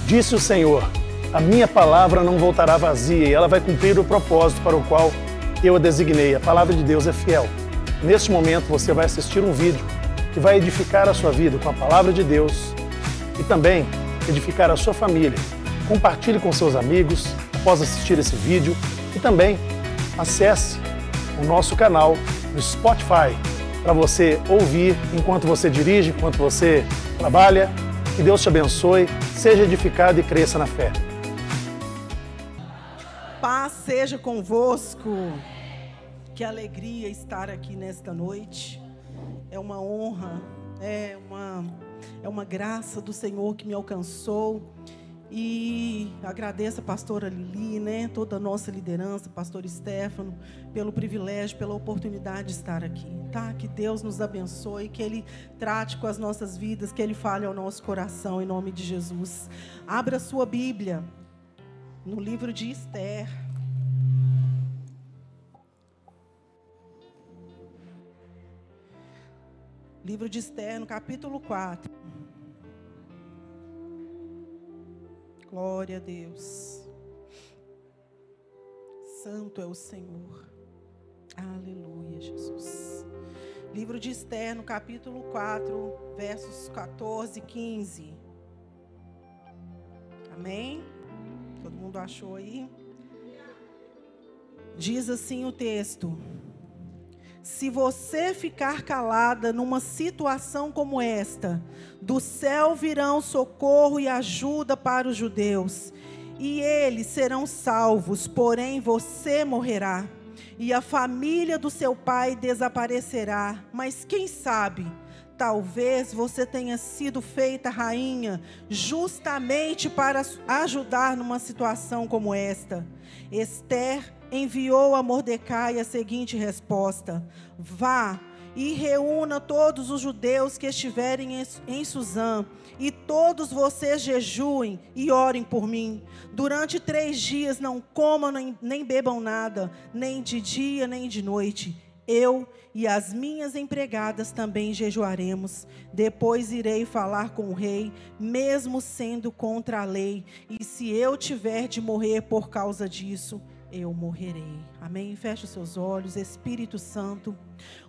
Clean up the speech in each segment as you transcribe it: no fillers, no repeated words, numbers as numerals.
Disse o Senhor: a minha palavra não voltará vazia e ela vai cumprir o propósito para o qual eu a designei. A palavra de Deus é fiel. Neste momento você vai assistir um vídeo que vai edificar a sua vida com a palavra de Deus e também edificar a sua família. Compartilhe com seus amigos após assistir esse vídeo e também acesse o nosso canal no Spotify para você ouvir enquanto você dirige, enquanto você trabalha. Que Deus te abençoe, seja edificado e cresça na fé. Paz seja convosco. Que alegria estar aqui nesta noite. É uma honra, é uma graça do Senhor que me alcançou. E agradeço a pastora Lili, toda a nossa liderança, pastor Stefano, pelo privilégio, pela oportunidade de estar aqui, tá? Que Deus nos abençoe, que Ele trate com as nossas vidas, que Ele fale ao nosso coração, em nome de Jesus. Abra sua Bíblia no livro de Esther. Livro de Esther, no capítulo 4. Glória a Deus. Santo é o Senhor. Aleluia, Jesus. Livro de Esther, no capítulo 4, versos 14 e 15. Amém? Todo mundo achou aí? Diz assim o texto: se você ficar calada numa situação como esta, do céu virão socorro e ajuda para os judeus, e eles serão salvos, porém você morrerá, e a família do seu pai desaparecerá. Mas quem sabe, talvez você tenha sido feita rainha justamente para ajudar numa situação como esta. Esther enviou a Mordecai a seguinte resposta: vá e reúna todos os judeus que estiverem em Suzã, e todos vocês jejuem e orem por mim. Durante 3 dias não comam nem bebam nada, nem de dia nem de noite. Eu e as minhas empregadas também jejuaremos. Depois irei falar com o rei, mesmo sendo contra a lei. E se eu tiver de morrer por causa disso, eu morrerei. Amém? Feche os seus olhos. Espírito Santo,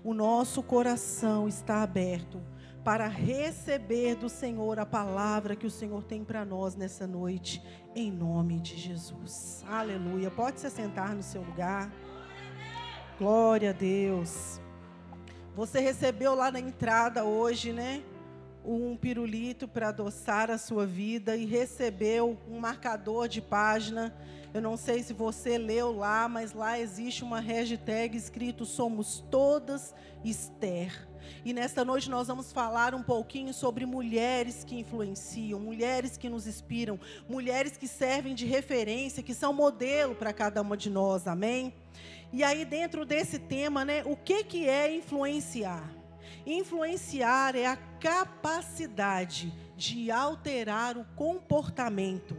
o nosso coração está aberto para receber do Senhor a palavra que o Senhor tem para nós nessa noite, em nome de Jesus. Aleluia. Pode se sentar no seu lugar. Glória a Deus. Você recebeu lá na entrada hoje, um pirulito para adoçar a sua vida, e recebeu um marcador de página. Eu não sei se você leu lá, mas lá existe uma hashtag escrito Somos Todas Esther. E nesta noite nós vamos falar um pouquinho sobre mulheres que influenciam, mulheres que nos inspiram, mulheres que servem de referência, que são modelo para cada uma de nós, amém? E aí dentro desse tema, o que é influenciar? Influenciar é a capacidade de alterar o comportamento,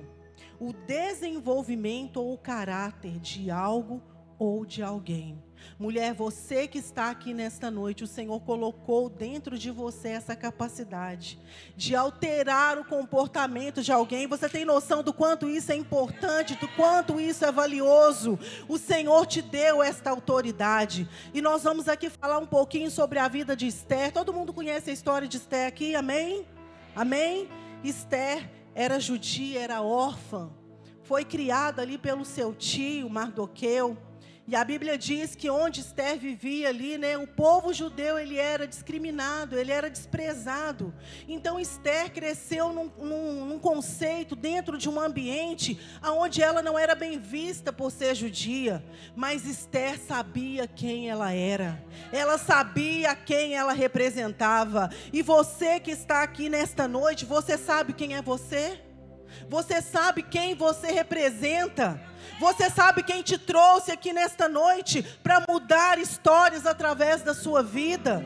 o desenvolvimento ou o caráter de algo ou de alguém. Mulher, você que está aqui nesta noite, o Senhor colocou dentro de você essa capacidade de alterar o comportamento de alguém. Você tem noção do quanto isso é importante, do quanto isso é valioso? O Senhor te deu esta autoridade. E nós vamos aqui falar um pouquinho sobre a vida de Esther. Todo mundo conhece a história de Esther aqui, amém? Amém? Esther era judia, era órfã. Foi criada ali pelo seu tio, Mardoqueu. E a Bíblia diz que onde Esther vivia ali, o povo judeu, ele era discriminado, ele era desprezado. Então Esther cresceu num conceito, dentro de um ambiente onde ela não era bem vista por ser judia. Mas Esther sabia quem ela era. Ela sabia quem ela representava. E você que está aqui nesta noite, você sabe quem é você? Você sabe quem você representa? Você sabe quem te trouxe aqui nesta noite para mudar histórias através da sua vida?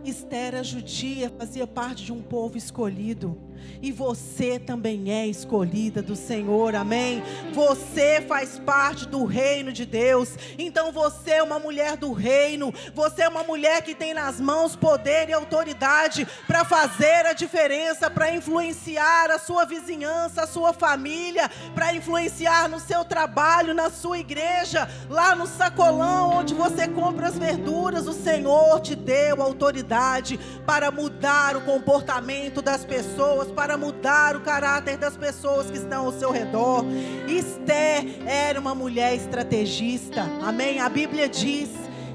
Esther era judia, fazia parte de um povo escolhido. E você também é escolhida do Senhor, amém? Você faz parte do reino de Deus. Então você é uma mulher do reino. Você é uma mulher que tem nas mãos poder e autoridade para fazer a diferença, para influenciar a sua vizinhança, a sua família, para influenciar no seu trabalho, na sua igreja, lá no sacolão onde você compra as verduras. O Senhor te deu autoridade para mudar o comportamento das pessoas, para mudar o caráter das pessoas que estão ao seu redor. Esther era uma mulher estrategista, amém? A Bíblia diz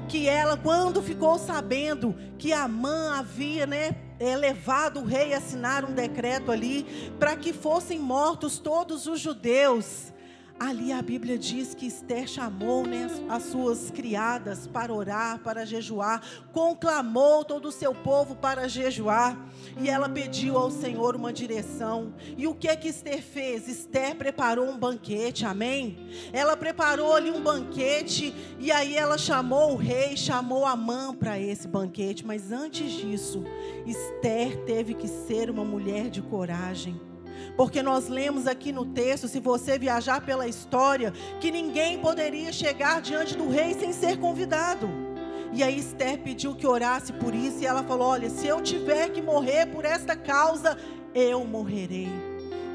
que ela, quando ficou sabendo que Amã havia, levado o rei a assinar um decreto ali, para que fossem mortos todos os judeus, ali a Bíblia diz que Esther chamou as suas criadas para orar, para jejuar, conclamou todo o seu povo para jejuar, e ela pediu ao Senhor uma direção. E o que Esther fez? Esther preparou um banquete, amém? Ela preparou ali um banquete, e aí ela chamou o rei, chamou Amã para esse banquete. Mas antes disso, Esther teve que ser uma mulher de coragem. Porque nós lemos aqui no texto, se você viajar pela história, que ninguém poderia chegar diante do rei sem ser convidado. E aí Esther pediu que orasse por isso, e ela falou: olha, se eu tiver que morrer por esta causa, eu morrerei.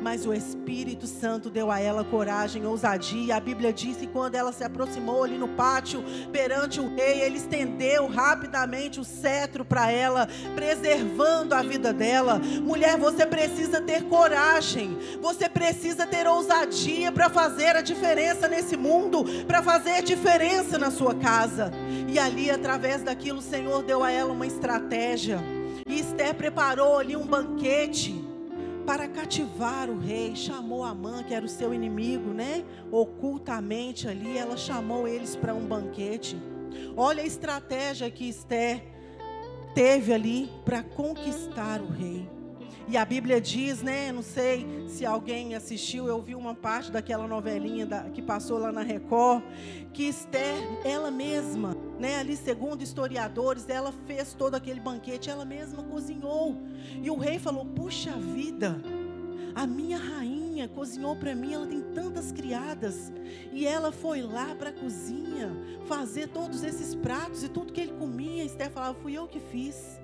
Mas o Espírito Santo deu a ela coragem, ousadia. A Bíblia diz que quando ela se aproximou ali no pátio, perante o rei, ele estendeu rapidamente o cetro para ela, preservando a vida dela. Mulher, você precisa ter coragem, você precisa ter ousadia para fazer a diferença nesse mundo, para fazer diferença na sua casa. E ali, através daquilo, o Senhor deu a ela uma estratégia. E Esther preparou ali um banquete para cativar o rei. Chamou Amã, que era o seu inimigo, ocultamente ali, ela chamou eles para um banquete. Olha a estratégia que Esther teve ali para conquistar o rei. E a Bíblia diz, não sei se alguém assistiu, eu vi uma parte daquela novelinha que passou lá na Record, que Esther, ela mesma, ali segundo historiadores, ela fez todo aquele banquete, ela mesma cozinhou. E o rei falou: puxa vida, a minha rainha cozinhou para mim, ela tem tantas criadas, e ela foi lá para a cozinha fazer todos esses pratos, e tudo que ele comia, Esther falava: fui eu que fiz.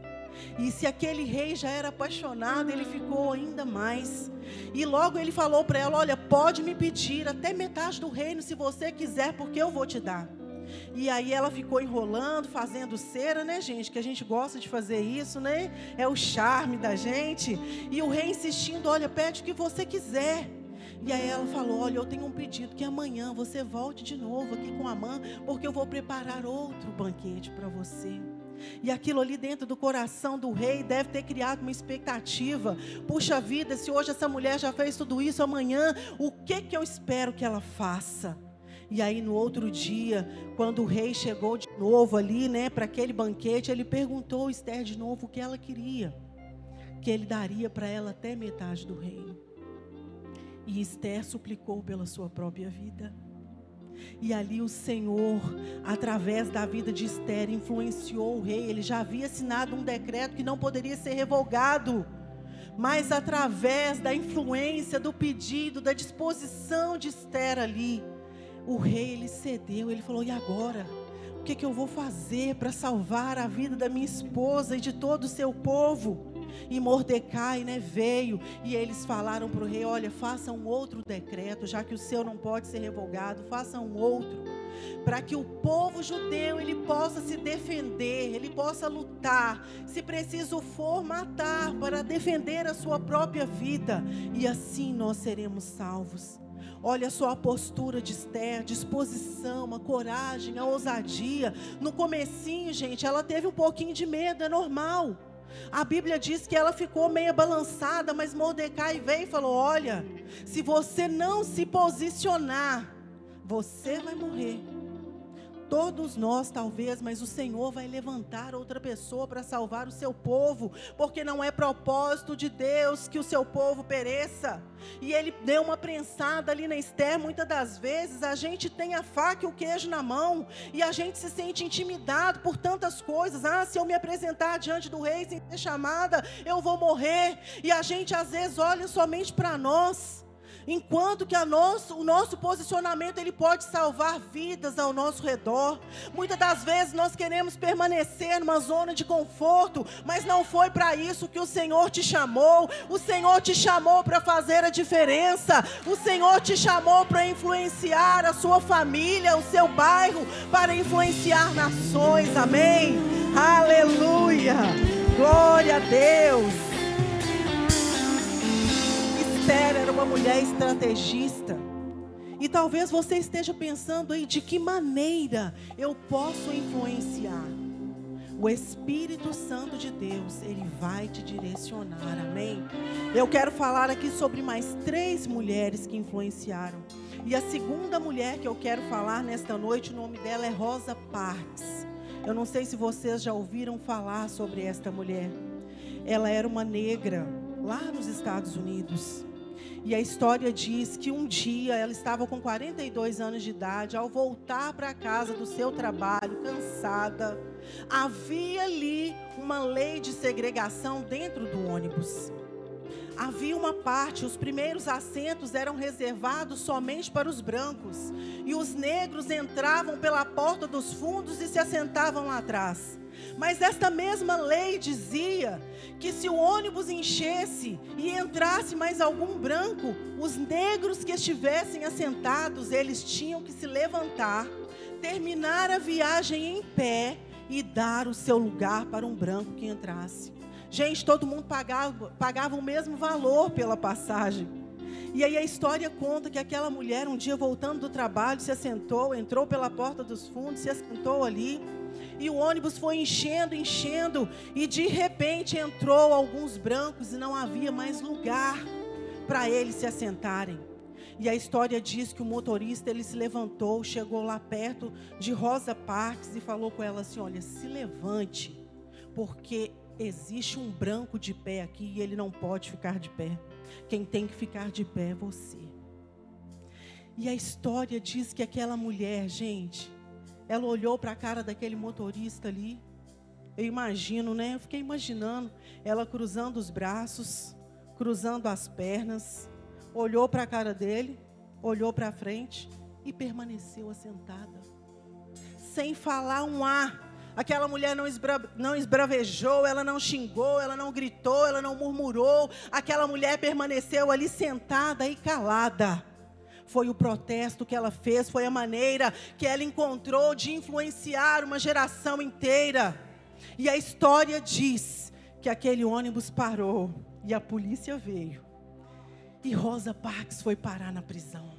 E se aquele rei já era apaixonado, ele ficou ainda mais. E logo ele falou para ela: olha, pode me pedir até metade do reino se você quiser, porque eu vou te dar. E aí ela ficou enrolando, fazendo cera, gente, que a gente gosta de fazer isso, é o charme da gente. E o rei insistindo: olha, pede o que você quiser. E aí ela falou: olha, eu tenho um pedido, que amanhã você volte de novo aqui com Amã, porque eu vou preparar outro banquete para você. E aquilo ali dentro do coração do rei deve ter criado uma expectativa. Puxa vida, se hoje essa mulher já fez tudo isso, amanhã o que eu espero que ela faça? E aí no outro dia, quando o rei chegou de novo ali, para aquele banquete, ele perguntou a Esther de novo o que ela queria, que ele daria para ela até metade do reino. E Esther suplicou pela sua própria vida. E ali o Senhor, através da vida de Esther, influenciou o rei. Ele já havia assinado um decreto que não poderia ser revogado, mas através da influência, do pedido, da disposição de Esther ali, o rei, ele cedeu. Ele falou: e agora? O que eu vou fazer para salvar a vida da minha esposa e de todo o seu povo? E Mordecai, veio, e eles falaram para o rei: olha, faça um outro decreto, já que o seu não pode ser revogado, faça um outro, para que o povo judeu, ele possa se defender, ele possa lutar, se preciso for matar, para defender a sua própria vida, e assim nós seremos salvos. Olha só a postura de Esther, a disposição, a coragem, a ousadia. No comecinho, gente, ela teve um pouquinho de medo, é normal. A Bíblia diz que ela ficou meio balançada, mas Mordecai veio e falou: olha, se você não se posicionar, você vai morrer. Todos nós talvez, mas o Senhor vai levantar outra pessoa para salvar o seu povo, porque não é propósito de Deus que o seu povo pereça. E Ele deu uma prensada ali na Esther. Muitas das vezes a gente tem a faca e o queijo na mão, e a gente se sente intimidado por tantas coisas. Se eu me apresentar diante do rei sem ser chamada, eu vou morrer. E a gente às vezes olha somente para nós, enquanto que o nosso posicionamento, ele pode salvar vidas ao nosso redor. Muitas das vezes nós queremos permanecer numa zona de conforto, mas não foi para isso que o Senhor te chamou. O Senhor te chamou para fazer a diferença. O Senhor te chamou para influenciar a sua família, o seu bairro, para influenciar nações. Amém? Aleluia! Glória a Deus! Esther era uma mulher estrategista. E talvez você esteja pensando aí, de que maneira eu posso influenciar? O Espírito Santo de Deus, ele vai te direcionar, amém? Eu quero falar aqui sobre mais 3 mulheres que influenciaram. E a segunda mulher que eu quero falar nesta noite, o nome dela é Rosa Parks. Eu não sei se vocês já ouviram falar sobre esta mulher. Ela era uma negra lá nos Estados Unidos. E a história diz que um dia ela estava com 42 anos de idade. Ao voltar para casa do seu trabalho, cansada, havia ali uma lei de segregação dentro do ônibus. Havia uma parte, os primeiros assentos eram reservados somente para os brancos, e os negros entravam pela porta dos fundos e se assentavam lá atrás. Mas esta mesma lei dizia que se o ônibus enchesse e entrasse mais algum branco, os negros que estivessem assentados, eles tinham que se levantar, terminar a viagem em pé e dar o seu lugar para um branco que entrasse. Gente, todo mundo pagava o mesmo valor pela passagem. E aí a história conta que aquela mulher, um dia voltando do trabalho, se assentou, entrou pela porta dos fundos, se assentou ali. E o ônibus foi enchendo, e de repente entrou alguns brancos e não havia mais lugar para eles se assentarem. E a história diz que o motorista, ele se levantou, chegou lá perto de Rosa Parks e falou com ela assim: olha, se levante, porque existe um branco de pé aqui e ele não pode ficar de pé. Quem tem que ficar de pé é você. E a história diz que aquela mulher, gente, ela olhou para a cara daquele motorista ali. Eu imagino, né? Eu fiquei imaginando ela cruzando os braços, cruzando as pernas, olhou para a cara dele, olhou para frente e permaneceu assentada, sem falar um A. Aquela mulher não esbravejou, ela não xingou, ela não gritou, ela não murmurou. Aquela mulher permaneceu ali sentada e calada. Foi o protesto que ela fez, foi a maneira que ela encontrou de influenciar uma geração inteira. E a história diz que aquele ônibus parou e a polícia veio. E Rosa Parks foi parar na prisão.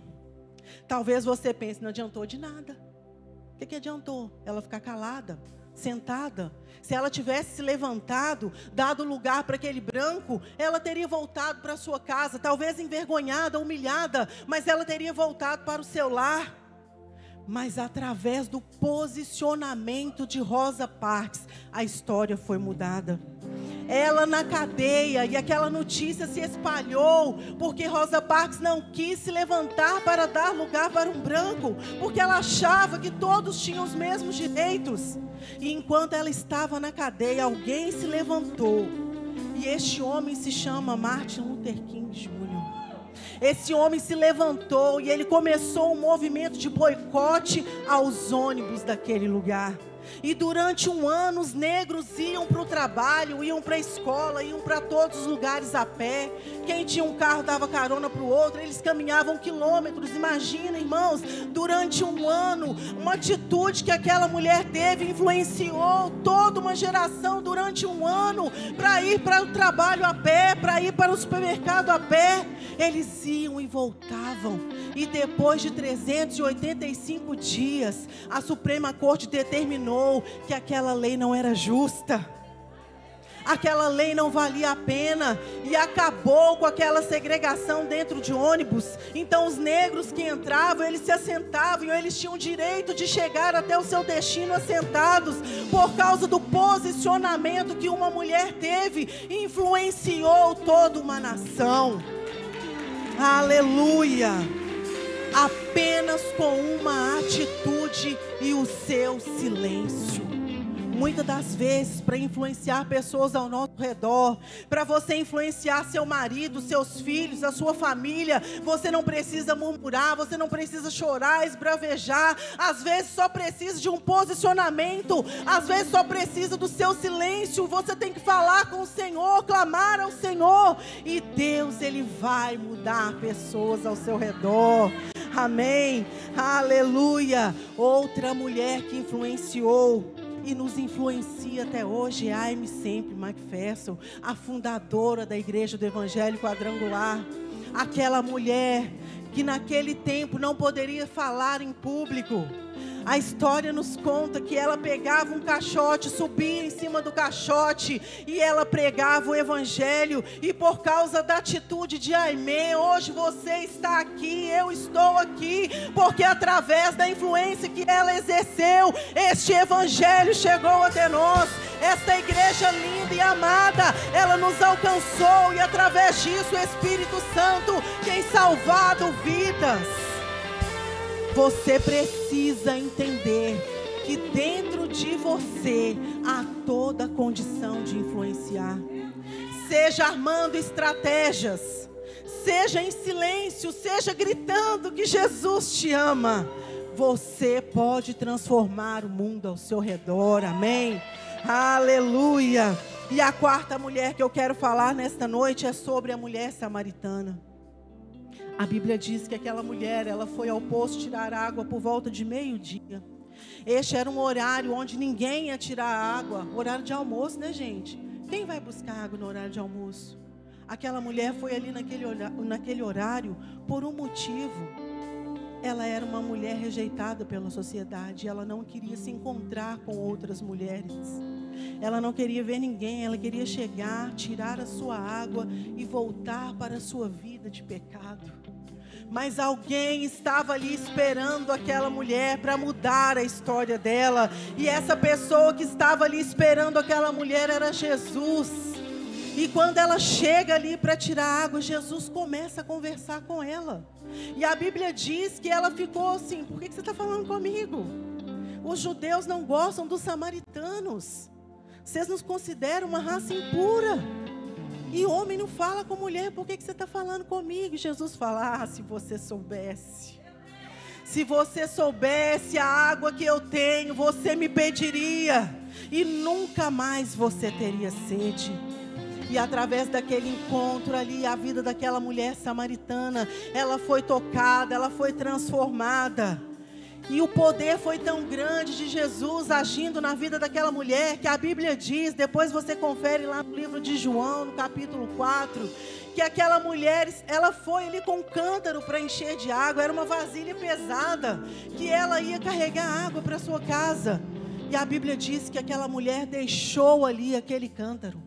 Talvez você pense, não adiantou de nada. O que adiantou? Ela ficar calada, sentada? Se ela tivesse se levantado, dado lugar para aquele branco, ela teria voltado para sua casa, talvez envergonhada, humilhada, mas ela teria voltado para o seu lar. Mas através do posicionamento de Rosa Parks, a história foi mudada. Ela na cadeia, e aquela notícia se espalhou, porque Rosa Parks não quis se levantar para dar lugar para um branco, porque ela achava que todos tinham os mesmos direitos. E enquanto ela estava na cadeia, alguém se levantou, e este homem se chama Martin Luther King Jr. Esse homem se levantou e ele começou um movimento de boicote aos ônibus daquele lugar. E durante um ano os negros iam para o trabalho, iam para a escola, iam para todos os lugares a pé. Quem tinha um carro dava carona para o outro, eles caminhavam quilômetros. Imagina, irmãos, durante um ano, uma atitude que aquela mulher teve influenciou toda uma geração durante um ano para ir para o trabalho a pé, para ir para o supermercado a pé. Eles iam e voltavam. E depois de 385 dias, a Suprema Corte determinou que aquela lei não era justa. Aquela lei não valia a pena e acabou com aquela segregação dentro de ônibus. Então os negros que entravam, eles se assentavam e eles tinham o direito de chegar até o seu destino assentados, por causa do posicionamento que uma mulher teve e influenciou toda uma nação. Aleluia! Apenas com uma atitude e o seu silêncio. Muitas das vezes, para influenciar pessoas ao nosso redor, para você influenciar seu marido, seus filhos, a sua família, você não precisa murmurar, você não precisa chorar, esbravejar. Às vezes só precisa de um posicionamento, às vezes só precisa do seu silêncio. Você tem que falar com o Senhor, clamar ao Senhor, e Deus, Ele vai mudar pessoas ao seu redor. Amém, aleluia. Outra mulher que influenciou e nos influencia até hoje é Aimee Semple McPherson, a fundadora da Igreja do Evangelho Quadrangular. Aquela mulher que naquele tempo não poderia falar em público. A história nos conta que ela pegava um caixote, subia em cima do caixote e ela pregava o Evangelho. E por causa da atitude de Aimee, hoje você está aqui, eu estou aqui, porque através da influência que ela exerceu, este Evangelho chegou até nós. Esta igreja linda e amada, ela nos alcançou, e através disso o Espírito Santo tem salvado vidas. Você precisa entender que dentro de você há toda a condição de influenciar. Seja armando estratégias, seja em silêncio, seja gritando que Jesus te ama. Você pode transformar o mundo ao seu redor, amém? Aleluia! E a quarta mulher que eu quero falar nesta noite é sobre a mulher samaritana. A Bíblia diz que aquela mulher, ela foi ao poço tirar água por volta de meio-dia. Este era um horário onde ninguém ia tirar água, horário de almoço, né, gente? Quem vai buscar água no horário de almoço? Aquela mulher foi ali naquele horário por um motivo. Ela era uma mulher rejeitada pela sociedade, ela não queria se encontrar com outras mulheres. Ela não queria ver ninguém, ela queria chegar, tirar a sua água e voltar para a sua vida de pecado. Mas alguém estava ali esperando aquela mulher para mudar a história dela. E essa pessoa que estava ali esperando aquela mulher era Jesus. E quando ela chega ali para tirar água, Jesus começa a conversar com ela. E a Bíblia diz que ela ficou assim: por que você está falando comigo? Os judeus não gostam dos samaritanos. Vocês nos consideram uma raça impura. E homem não fala com mulher, por que você está falando comigo? E Jesus fala: se você soubesse. Se você soubesse a água que eu tenho, você me pediria. E nunca mais você teria sede. E através daquele encontro ali, a vida daquela mulher samaritana, ela foi tocada, ela foi transformada. E o poder foi tão grande de Jesus agindo na vida daquela mulher, que a Bíblia diz, depois você confere lá no livro de João, no capítulo 4, que aquela mulher, ela foi ali com um cântaro para encher de água, era uma vasilha pesada, que ela ia carregar água para sua casa. E a Bíblia diz que aquela mulher deixou ali aquele cântaro,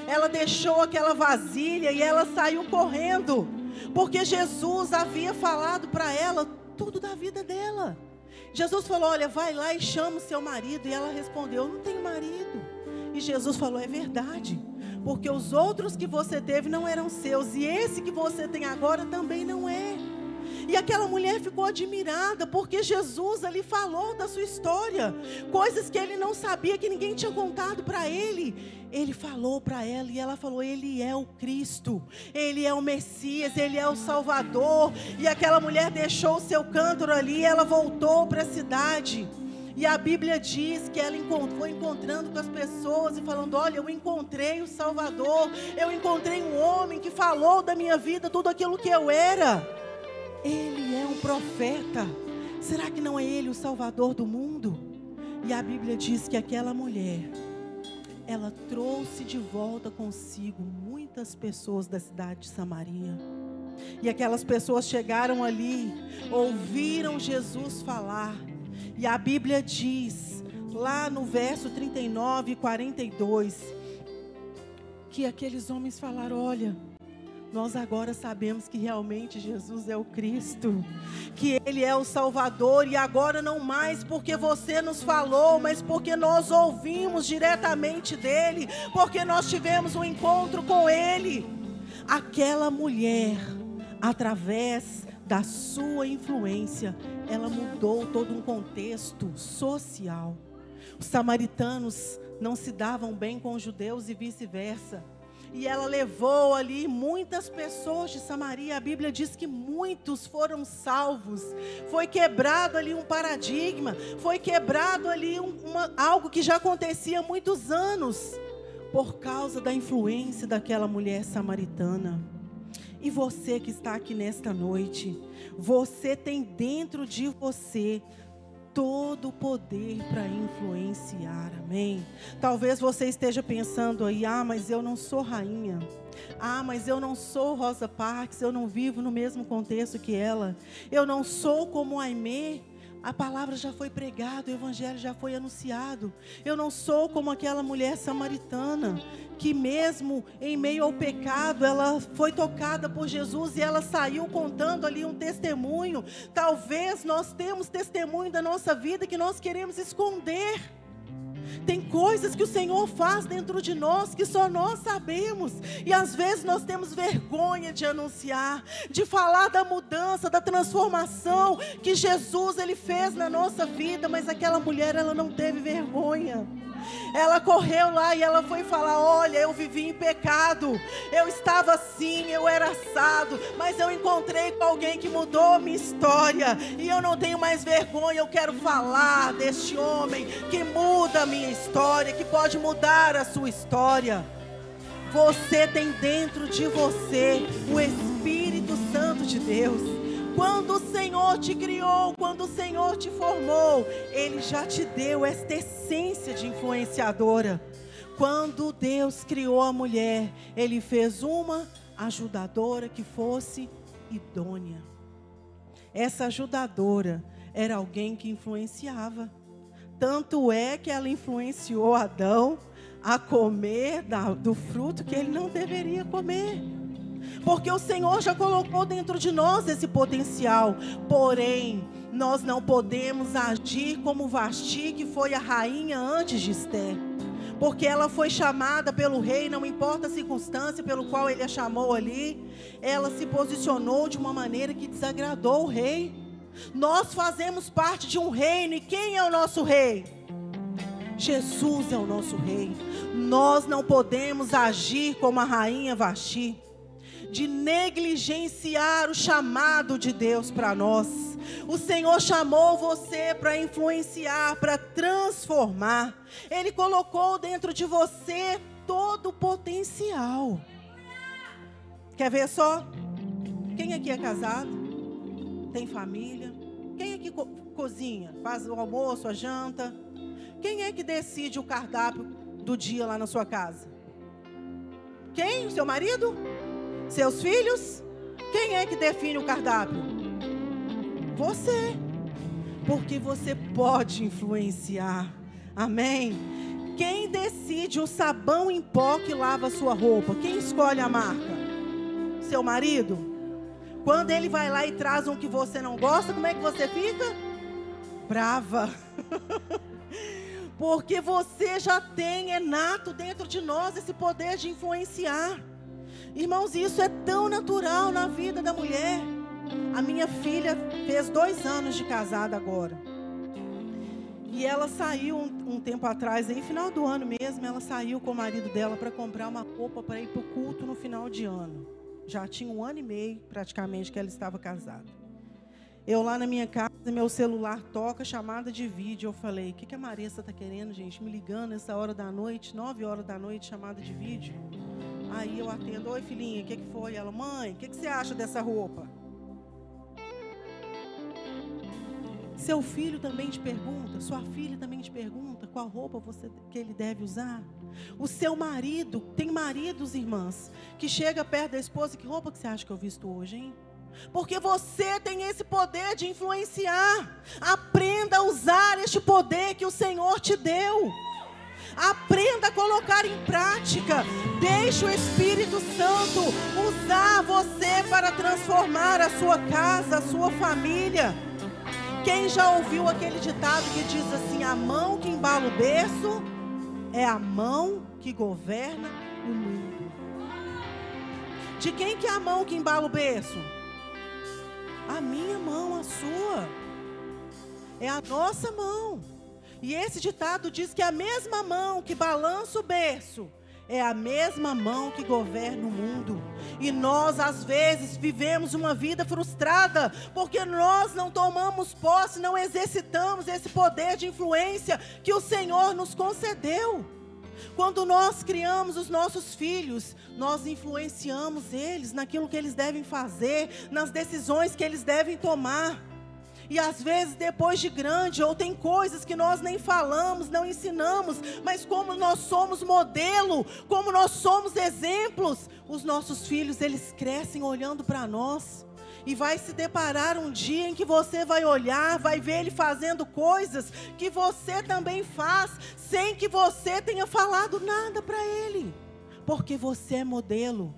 ela deixou aquela vasilha e ela saiu correndo, porque Jesus havia falado para ela tudo da vida dela. Jesus falou: olha, vai lá e chama o seu marido. E ela respondeu: eu não tenho marido. E Jesus falou: é verdade, porque os outros que você teve não eram seus, e esse que você tem agora também não é. E aquela mulher ficou admirada, porque Jesus ali falou da sua história, coisas que ele não sabia, que ninguém tinha contado para ele. Ele falou para ela e ela falou: ele é o Cristo, ele é o Messias, ele é o Salvador. E aquela mulher deixou o seu cântaro ali e ela voltou para a cidade. E a Bíblia diz que ela foi encontrando com as pessoas e falando: olha, eu encontrei o Salvador, eu encontrei um homem que falou da minha vida tudo aquilo que eu era. Ele é um profeta. Será que não é ele o Salvador do mundo? E a Bíblia diz que aquela mulher, ela trouxe de volta consigo muitas pessoas da cidade de Samaria. E aquelas pessoas chegaram ali, ouviram Jesus falar. E a Bíblia diz, lá no verso 39 e 42, que aqueles homens falaram: olha, nós agora sabemos que realmente Jesus é o Cristo, que Ele é o Salvador, e agora não mais porque você nos falou, mas porque nós ouvimos diretamente dEle, porque nós tivemos um encontro com Ele. Aquela mulher, através da sua influência, ela mudou todo um contexto social. Os samaritanos não se davam bem com os judeus e vice-versa. E ela levou ali muitas pessoas de Samaria. A Bíblia diz que muitos foram salvos. Foi quebrado ali um paradigma. Foi quebrado ali algo que já acontecia há muitos anos, por causa da influência daquela mulher samaritana. E você que está aqui nesta noite, você tem dentro de você todo o poder para influenciar, amém? Talvez você esteja pensando aí: ah, mas eu não sou rainha, ah, mas eu não sou Rosa Parks, eu não vivo no mesmo contexto que ela, eu não sou como Aimee. A palavra já foi pregada, o evangelho já foi anunciado. Eu não sou como aquela mulher samaritana, que mesmo em meio ao pecado, ela foi tocada por Jesus e ela saiu contando ali um testemunho. Talvez nós temos testemunho da nossa vida que nós queremos esconder. Tem coisas que o Senhor faz dentro de nós que só nós sabemos. E às vezes nós temos vergonha de anunciar, de falar da mudança, da transformação que Jesus Ele fez na nossa vida. Mas aquela mulher, ela não teve vergonha. Ela correu lá e ela foi falar: olha, eu vivi em pecado, eu estava assim, eu era assado, mas eu encontrei com alguém que mudou a minha história, e eu não tenho mais vergonha. Eu quero falar deste homem que muda a minha história, que pode mudar a sua história. Você tem dentro de você o Espírito Santo de Deus. Quando o Senhor te criou, quando o Senhor te formou, Ele já te deu esta essência de influenciadora. Quando Deus criou a mulher, Ele fez uma ajudadora que fosse idônea. Essa ajudadora era alguém que influenciava. Tanto é que ela influenciou Adão a comer do fruto que ele não deveria comer. Porque o Senhor já colocou dentro de nós esse potencial. Porém, nós não podemos agir como Vasti, que foi a rainha antes de Esther. Porque ela foi chamada pelo rei, não importa a circunstância pelo qual ele a chamou ali. Ela se posicionou de uma maneira que desagradou o rei. Nós fazemos parte de um reino. E quem é o nosso rei? Jesus é o nosso rei. Nós não podemos agir como a rainha Vasti, de negligenciar o chamado de Deus para nós. O Senhor chamou você para influenciar, para transformar. Ele colocou dentro de você todo o potencial. Quer ver só? Quem aqui é casado? Tem família? Quem aqui cozinha? Faz o almoço, a janta? Quem é que decide o cardápio do dia lá na sua casa? Quem? O seu marido? Seus filhos? Quem é que define o cardápio? Você. Porque você pode influenciar. Amém? Quem decide o sabão em pó que lava a sua roupa? Quem escolhe a marca? Seu marido? Quando ele vai lá e traz um que você não gosta, como é que você fica? Brava. Porque você já tem, é nato dentro de nós, esse poder de influenciar. Irmãos, isso é tão natural na vida da mulher. A minha filha fez 2 anos de casada agora. E ela saiu um tempo atrás, aí final do ano mesmo, ela saiu com o marido dela para comprar uma roupa para ir para o culto no final de ano. Já tinha 1 ano e meio praticamente que ela estava casada. Eu lá na minha casa, meu celular toca, chamada de vídeo. Eu falei: o que a Marissa está querendo, gente? Me ligando essa hora da noite, 9 horas da noite, chamada de vídeo. Aí eu atendo: oi filhinha, o que foi? Ela: mãe, o que você acha dessa roupa? Seu filho também te pergunta, sua filha também te pergunta qual roupa que ele deve usar. O seu marido, tem maridos, irmãs, que chega perto da esposa: que roupa que você acha que eu visto hoje, hein? Porque você tem esse poder de influenciar. Aprenda a usar este poder que o Senhor te deu. Aprenda a colocar em prática. Deixe o Espírito Santo usar você para transformar a sua casa, a sua família. Quem já ouviu aquele ditado que diz assim: a mão que embala o berço é a mão que governa o mundo. De quem que é a mão que embala o berço? A minha mão, a sua. É a nossa mão. E esse ditado diz que a mesma mão que balança o berço é a mesma mão que governa o mundo. E nós, às vezes, vivemos uma vida frustrada, porque nós não tomamos posse, não exercitamos esse poder de influência que o Senhor nos concedeu. Quando nós criamos os nossos filhos, nós influenciamos eles naquilo que eles devem fazer, nas decisões que eles devem tomar. E às vezes depois de grande, ou tem coisas que nós nem falamos, não ensinamos, mas como nós somos modelo, como nós somos exemplos, os nossos filhos, eles crescem olhando para nós. E vai se deparar um dia em que você vai olhar, vai ver ele fazendo coisas que você também faz, sem que você tenha falado nada para ele. Porque você é modelo.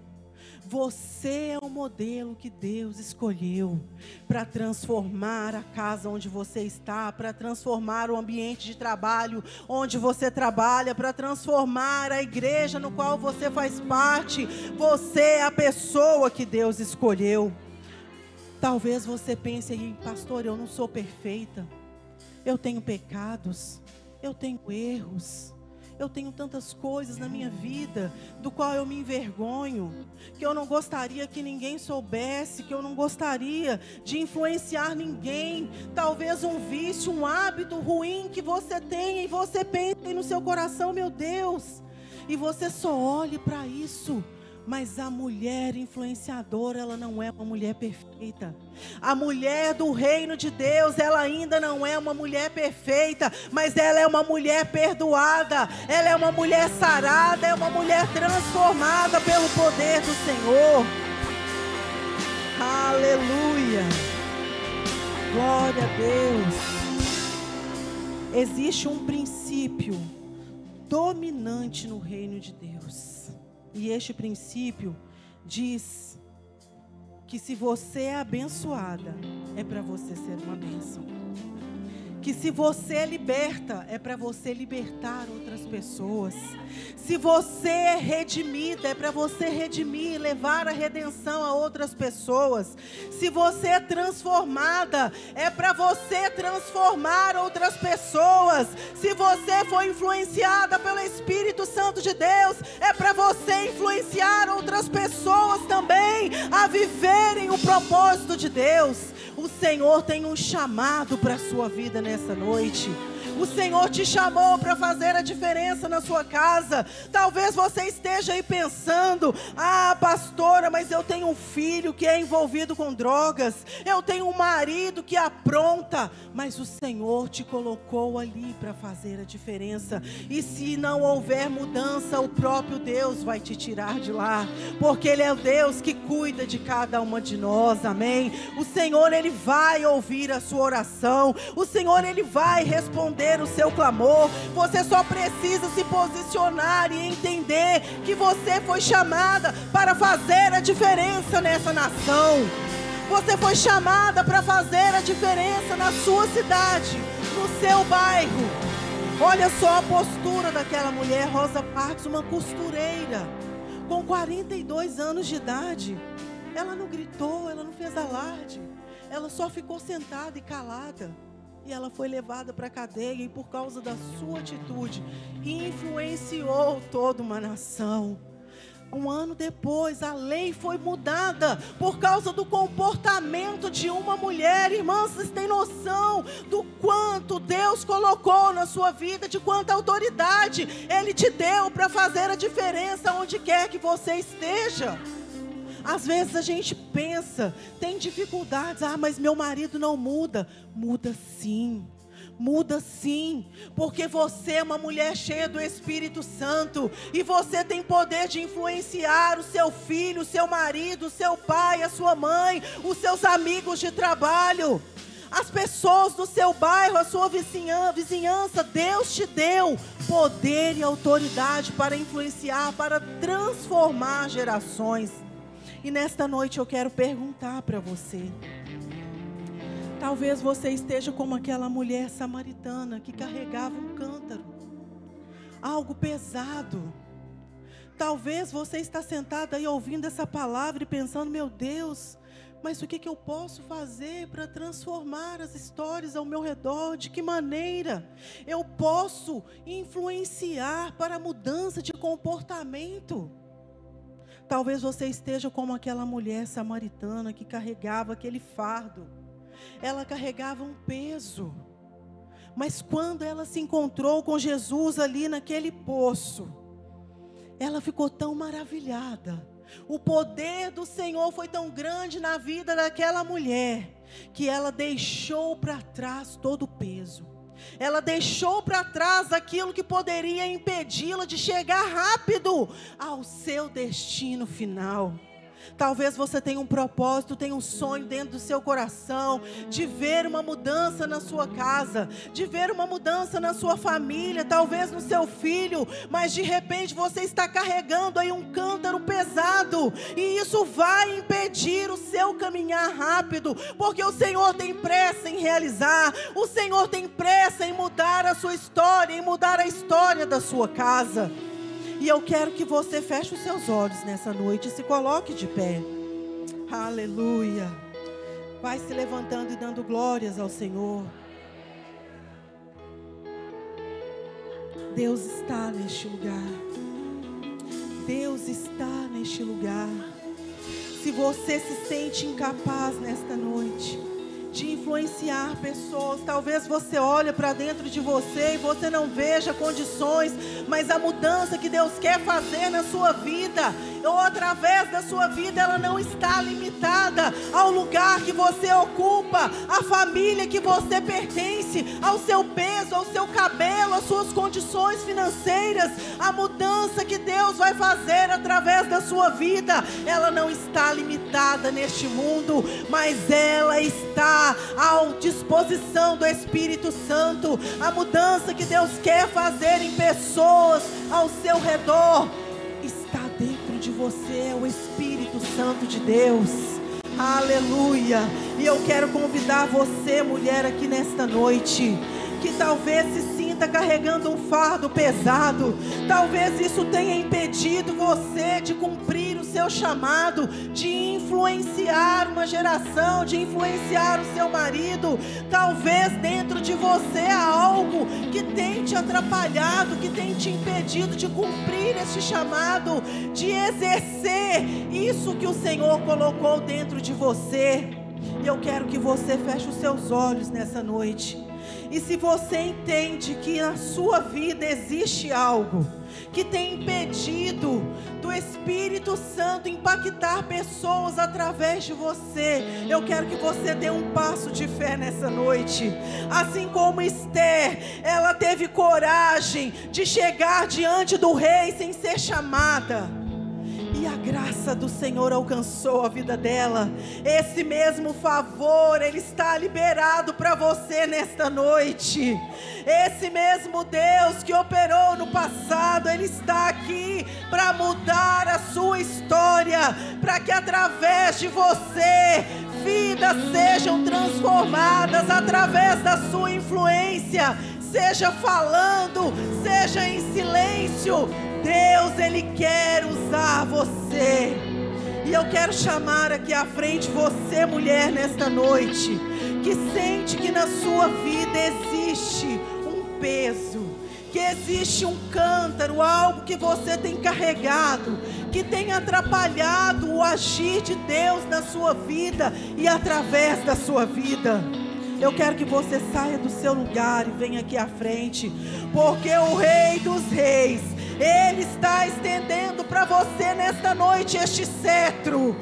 Você é o modelo que Deus escolheu para transformar a casa onde você está, para transformar o ambiente de trabalho onde você trabalha, para transformar a igreja no qual você faz parte. Você é a pessoa que Deus escolheu. Talvez você pense aí: pastor, eu não sou perfeita, eu tenho pecados, eu tenho erros, eu tenho tantas coisas na minha vida do qual eu me envergonho, que eu não gostaria que ninguém soubesse, que eu não gostaria de influenciar ninguém. Talvez um vício, um hábito ruim que você tenha, e você pense no seu coração: meu Deus, e você só olhe para isso. Mas a mulher influenciadora, ela não é uma mulher perfeita. A mulher do reino de Deus, ela ainda não é uma mulher perfeita, mas ela é uma mulher perdoada, ela é uma mulher sarada, é uma mulher transformada pelo poder do Senhor. Aleluia! Glória a Deus! Existe um princípio dominante no reino de Deus. E este princípio diz que se você é abençoada, é para você ser uma bênção. Que se você é liberta, é para você libertar outras pessoas. Se você é redimida, é para você redimir, levar a redenção a outras pessoas. Se você é transformada, é para você transformar outras pessoas. Se você foi influenciada pelo Espírito Santo de Deus, é para você influenciar outras pessoas também a viverem o propósito de Deus. O Senhor tem um chamado para a sua vida nessa noite. O Senhor te chamou para fazer a diferença na sua casa. Talvez você esteja aí pensando: ah, pastora, mas eu tenho um filho que é envolvido com drogas, eu tenho um marido que apronta. Mas o Senhor te colocou ali para fazer a diferença. E se não houver mudança, o próprio Deus vai te tirar de lá, porque Ele é o Deus que cuida de cada uma de nós, amém? O Senhor, Ele vai ouvir a sua oração. O Senhor, Ele vai responder o seu clamor. Você só precisa se posicionar e entender que você foi chamada para fazer a diferença nessa nação. Você foi chamada para fazer a diferença na sua cidade, no seu bairro. Olha só a postura daquela mulher, Rosa Parks, uma costureira com 42 anos de idade. Ela não gritou, ela não fez alarde, ela só ficou sentada e calada. E ela foi levada para a cadeia, e por causa da sua atitude, influenciou toda uma nação. Um ano depois, a lei foi mudada por causa do comportamento de uma mulher. Irmãos, vocês têm noção do quanto Deus colocou na sua vida, de quanta autoridade Ele te deu para fazer a diferença onde quer que você esteja. Às vezes a gente pensa, tem dificuldades: ah, mas meu marido não muda. Muda sim. Muda sim, porque você é uma mulher cheia do Espírito Santo, e você tem poder de influenciar o seu filho, o seu marido, o seu pai, a sua mãe, os seus amigos de trabalho. as pessoas do seu bairro, a sua vizinhança. Deus te deu poder e autoridade para influenciar, para transformar gerações. E nesta noite eu quero perguntar para você. Talvez você esteja como aquela mulher samaritana que carregava um cântaro, algo pesado. Talvez você está sentada aí ouvindo essa palavra e pensando: meu Deus, mas o que eu posso fazer para transformar as histórias ao meu redor? De que maneira eu posso influenciar para a mudança de comportamento? Talvez você esteja como aquela mulher samaritana que carregava aquele fardo. Ela carregava um peso. Mas quando ela se encontrou com Jesus ali naquele poço, ela ficou tão maravilhada. O poder do Senhor foi tão grande na vida daquela mulher, que ela deixou para trás todo o peso. Ela deixou para trás aquilo que poderia impedi-la de chegar rápido ao seu destino final. Talvez você tenha um propósito, tenha um sonho dentro do seu coração, de ver uma mudança na sua casa, de ver uma mudança na sua família, talvez no seu filho, mas de repente você está carregando aí um cântaro pesado, e isso vai impedir o seu caminhar rápido, porque o Senhor tem pressa em realizar, o Senhor tem pressa em mudar a sua história, em mudar a história da sua casa. E eu quero que você feche os seus olhos nessa noite e se coloque de pé. Aleluia. Vai se levantando e dando glórias ao Senhor. Deus está neste lugar. Deus está neste lugar. Se você se sente incapaz nesta noite de influenciar pessoas, talvez você olhe para dentro de você e você não veja condições, mas a mudança que Deus quer fazer na sua vida, ou através da sua vida, ela não está limitada ao lugar que você ocupa, à família que você pertence, ao seu peso, ao seu cabelo, às suas condições financeiras. A mudança que Deus vai fazer através da sua vida, ela não está limitada neste mundo, mas ela está à disposição do Espírito Santo. A mudança que Deus quer fazer em pessoas ao seu redor está dentro de você, é o Espírito Santo de Deus. Aleluia. E eu quero convidar você, mulher, aqui nesta noite, que talvez se sinta carregando um fardo pesado, talvez isso tenha impedido você de cumprir o seu chamado, de influenciar uma geração, de influenciar o seu marido. Talvez dentro de você há algo que tem te atrapalhado, que tem te impedido de cumprir este chamado, de exercer isso que o Senhor colocou dentro de você. E eu quero que você feche os seus olhos nessa noite. E se você entende que na sua vida existe algo que tem impedido do Espírito Santo impactar pessoas através de você, eu quero que você dê um passo de fé nessa noite. Assim como Esther, ela teve coragem de chegar diante do rei sem ser chamada, e a graça do Senhor alcançou a vida dela. Esse mesmo favor, ele está liberado para você nesta noite. Esse mesmo Deus que operou no passado, ele está aqui para mudar a sua história, para que através de você vidas sejam transformadas, através da sua influência, seja falando, seja em silêncio. Deus, ele quer usar você. E eu quero chamar aqui à frente você, mulher, nesta noite, que sente que na sua vida existe um peso, que existe um cântaro, algo que você tem carregado, que tem atrapalhado o agir de Deus na sua vida e através da sua vida. Eu quero que você saia do seu lugar e venha aqui à frente, porque o Rei dos Reis, ele está estendendo para você nesta noite este cetro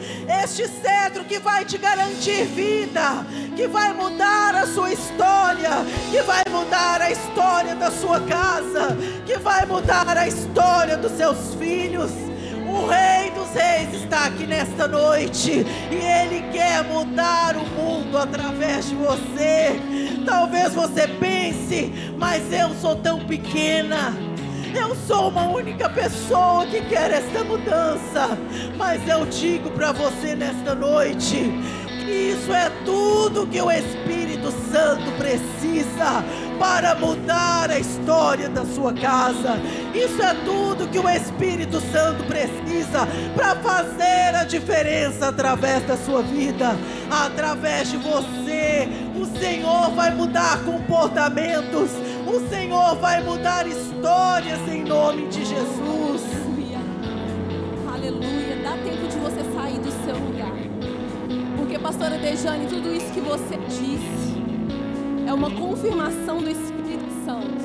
que vai te garantir vida, que vai mudar a sua história, que vai mudar a história da sua casa, que vai mudar a história dos seus filhos. O Rei dos Reis está aqui nesta noite e ele quer mudar o mundo através de você. Talvez você pense, mas eu sou tão pequena. Eu sou uma única pessoa que quer esta mudança. Mas eu digo para você nesta noite que isso é tudo que o Espírito Santo precisa para mudar a história da sua casa. Isso é tudo que o Espírito Santo precisa para fazer a diferença através da sua vida. Através de você, o Senhor vai mudar comportamentos. O Senhor vai mudar histórias em nome de Jesus. Aleluia. Aleluia. Dá tempo de você sair do seu lugar. Porque, pastora Dejane, tudo isso que você disse é uma confirmação do Espírito Santo.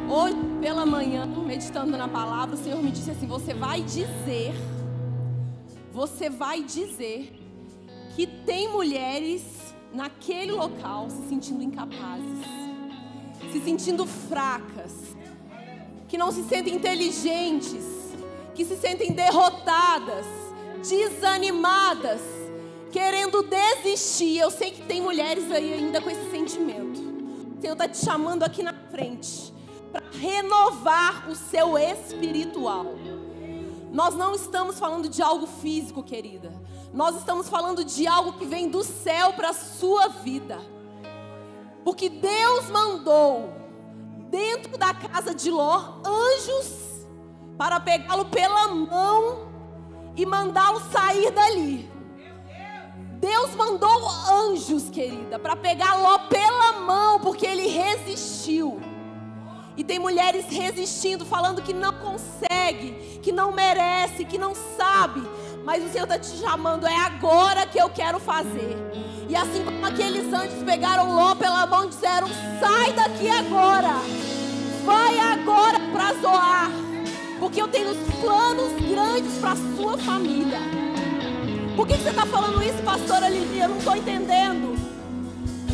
Hoje, pela manhã, meditando na palavra, o Senhor me disse assim: você vai dizer que tem mulheres naquele local se sentindo incapazes, se sentindo fracas, que não se sentem inteligentes, que se sentem derrotadas, desanimadas, querendo desistir. Eu sei que tem mulheres aí ainda com esse sentimento. O Senhor está te chamando aqui na frente para renovar o seu espiritual. Nós não estamos falando de algo físico, querida. Nós estamos falando de algo que vem do céu para a sua vida. Porque Deus mandou dentro da casa de Ló anjos para pegá-lo pela mão e mandá-lo sair dali. Deus mandou anjos, querida, para pegar Ló pela mão, porque ele resistiu. E tem mulheres resistindo, falando que não consegue, que não merece, que não sabe. Mas o Senhor está te chamando, é agora que eu quero fazer. E assim como aqueles anjos pegaram Ló pela mão e disseram: sai daqui agora, vai agora para Zoar, porque eu tenho planos grandes para a sua família. Por que você está falando isso, pastora Lili? Eu não estou entendendo.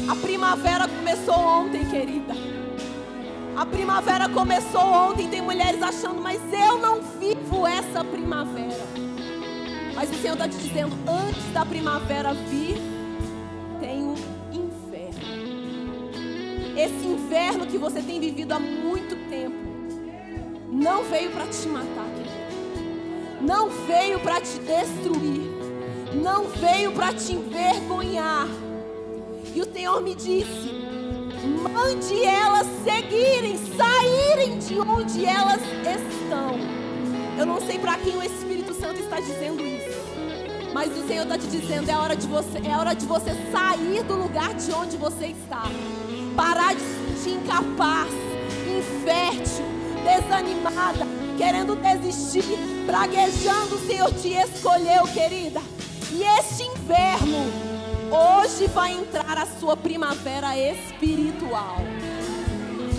A primavera começou ontem, querida. A primavera começou ontem. Tem mulheres achando: mas eu não vivo essa primavera. Mas o Senhor está te dizendo: antes da primavera vir, tem um inverno. Esse inverno que você tem vivido há muito tempo não veio para te matar, querida. Não veio para te destruir. Não veio para te envergonhar. E o Senhor me disse: mande elas seguirem, saírem de onde elas estão. Eu não sei para quem o Espírito Santo está dizendo isso, mas o Senhor está te dizendo: é hora de você sair do lugar de onde você está. Parar de se sentir incapaz, infértil, desanimada, querendo desistir, praguejando. O Senhor te escolheu, querida. E este inverno, hoje vai entrar a sua primavera espiritual.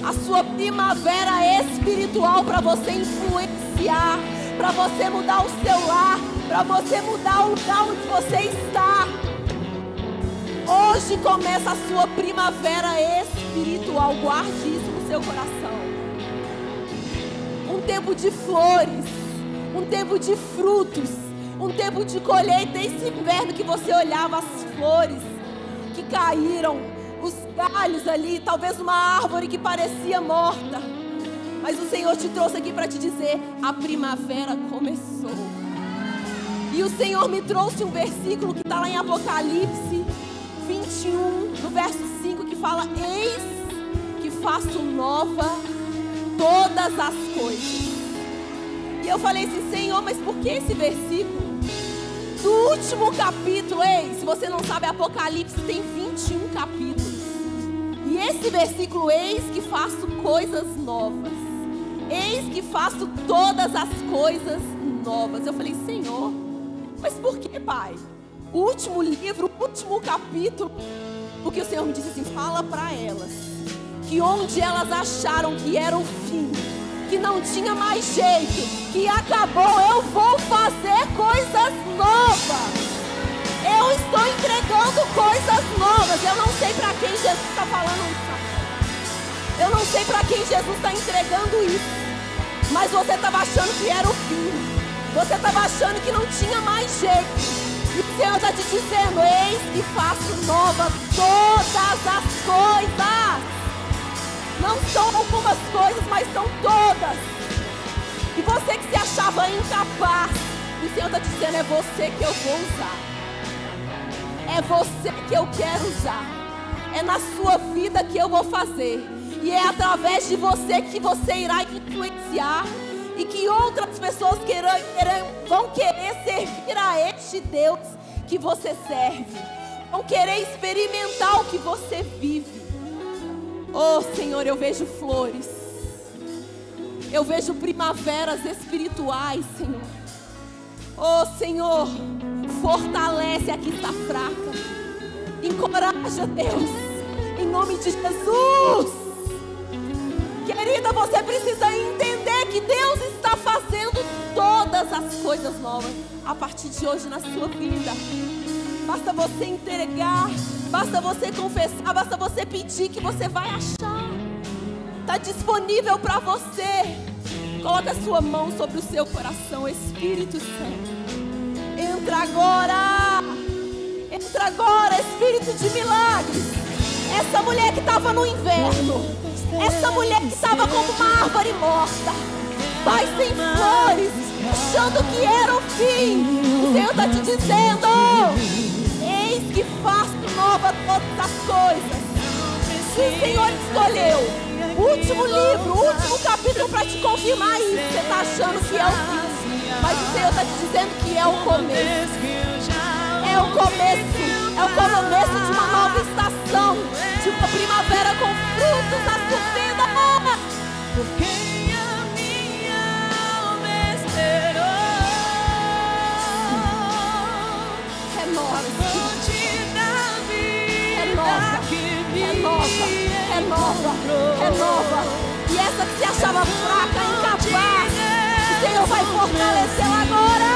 A sua primavera espiritual para você influenciar, para você mudar o seu lar, para você mudar o lugar onde você está. Hoje começa a sua primavera espiritual. Guarde isso no seu coração. Um tempo de flores, um tempo de frutos, um tempo de colheita. Esse inverno que você olhava as flores que caíram, os galhos ali, talvez uma árvore que parecia morta. Mas o Senhor te trouxe aqui para te dizer: a primavera começou. E o Senhor me trouxe um versículo que está lá em Apocalipse 21, no verso 5, que fala: eis que faço nova todas as coisas. E eu falei assim: Senhor, mas por que esse versículo? Do último capítulo, se você não sabe, Apocalipse tem 21 capítulos. E esse versículo: eis que faço coisas novas, eis que faço todas as coisas novas. Eu falei: Senhor, mas por que, Pai? O último livro, o último capítulo. Porque o Senhor me disse assim: fala para elas que onde elas acharam que era o fim, que não tinha mais jeito, que acabou, eu vou fazer coisas novas. Eu estou entregando coisas novas. Eu não sei para quem Jesus está falando isso. Eu não sei para quem Jesus está entregando isso. Mas você estava achando que era o fim. Você estava achando que não tinha mais jeito. E o Senhor está te dizendo: eis que faço nova todas as coisas. Não são algumas coisas, mas são todas. E você que se achava incapaz, o Senhor está dizendo: é você que eu vou usar. É você que eu quero usar. É na sua vida que eu vou fazer. E é através de você que você irá influenciar. E que outras pessoas vão querer servir a este Deus que você serve. Vão querer experimentar o que você vive. Oh Senhor, eu vejo flores. Eu vejo primaveras espirituais, Senhor. Oh Senhor, fortalece a que está fraca. Encoraja, Deus, em nome de Jesus. Querida, você precisa entender que Deus está fazendo todas as coisas novas a partir de hoje na sua vida. Basta você entregar, basta você confessar, basta você pedir que você vai achar. Está disponível para você. Coloca a sua mão sobre o seu coração, Espírito Santo. Entra agora. Entra agora, Espírito de milagres. Essa mulher que estava no inverno, essa mulher que estava como uma árvore morta, Pai, sem flores, achando que era o fim. O Senhor está te dizendo: eis que faço nova todas as coisas. O Senhor escolheu o último livro, o último capítulo para te confirmar isso. Você está achando que é o fim, mas o Senhor está te dizendo que é o começo. É o começo. É o começo de uma nova estação, de uma primavera com frutos na sua vida. Por quem a minha alma esperou. Renova, renova. E essa que se achava fraca, incapaz, o Senhor vai fortalecê-la agora.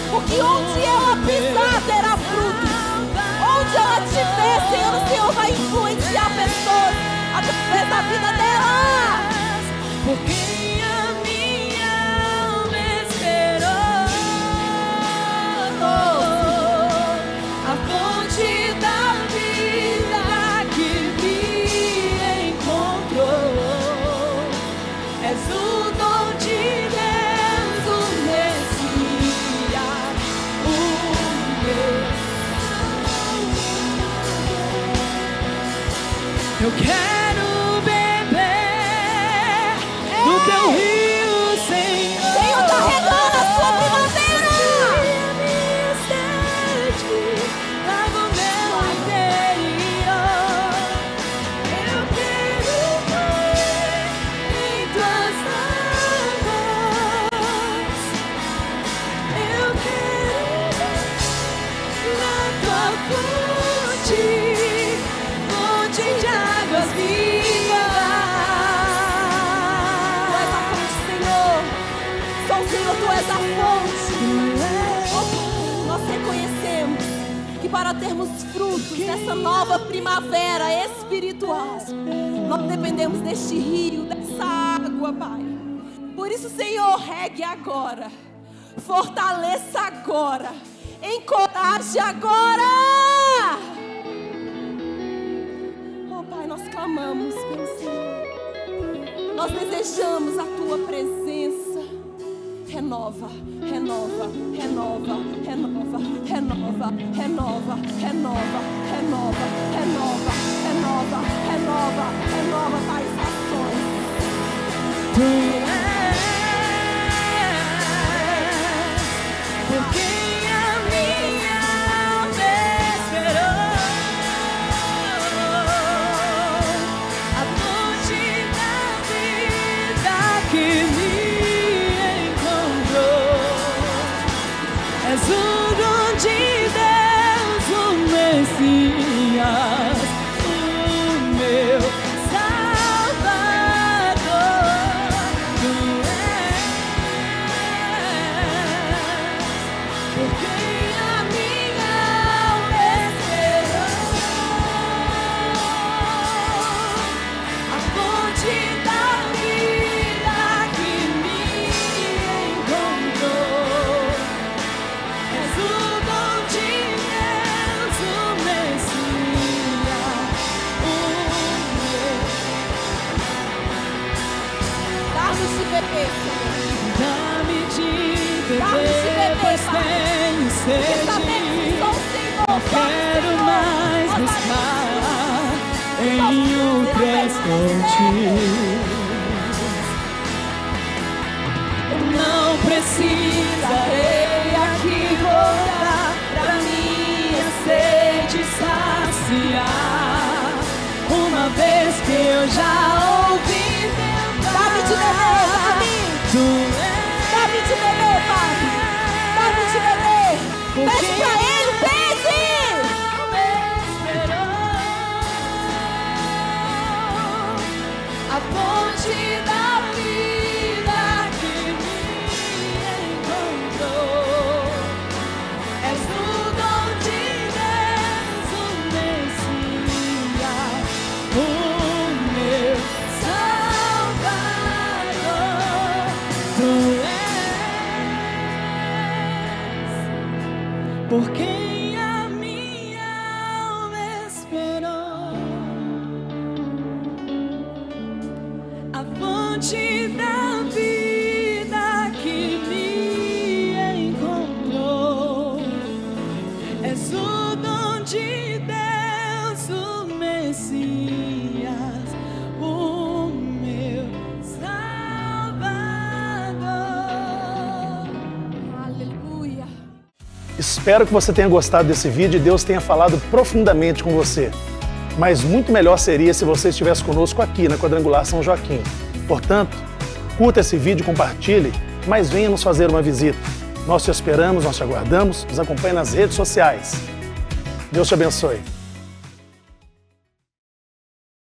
Porque onde ela pisar terá fruto. Onde ela estiver, Senhor, o Senhor vai influenciar pessoas através da vida dela. Porque a minha alma esperou. A fonte da vida que me encontrou. És o dom de Deus, o Messias, o meu. Eu quero beber do teu rio, Senhor. Senhor, tá regando a sua primavera. Minha sede, lava o meu interior. Eu quero morrer em tuas águas. Eu quero na tua fonte. De águas vivas. Tu és a fonte, Senhor. Só o Senhor, tu és a fonte. Oh, nós reconhecemos que para termos frutos dessa nova primavera espiritual, nós dependemos deste rio, dessa água, Pai. Por isso, Senhor, regue agora, fortaleça agora, encoraje agora. Nós clamamos pelo Senhor. Nós desejamos a tua presença. Renova, renova, renova, renova, renova, renova, renova, renova, renova, renova, renova, renova, Pai, estações. Tu és porque a minha alma esperou. Que me encontrou. És o dom de Deus, o Messias. sede. Não quero mais buscar em outras fontes. Não precisarei aqui voltar pra minha sede saciar. Uma vez que eu já ouvi tentar. Dá-me de beber, Davi. Tu Dá-me de beber, Pai. Dá-me de beber. Porque Pede pra ele, pede. A fonte da vida que me encontrou. És o dom de Deus, o Messias, o meu Salvador. Tu és por quem a minha alma esperou. A fonte da vida que me encontrou. És o dom de Deus, o Messias, o meu Salvador. Aleluia. Espero que você tenha gostado desse vídeo e Deus tenha falado profundamente com você. Mas muito melhor seria se você estivesse conosco aqui na Quadrangular São Joaquim. Portanto, curta esse vídeo, compartilhe, mas venha nos fazer uma visita. Nós te esperamos, nós te aguardamos, nos acompanhe nas redes sociais. Deus te abençoe.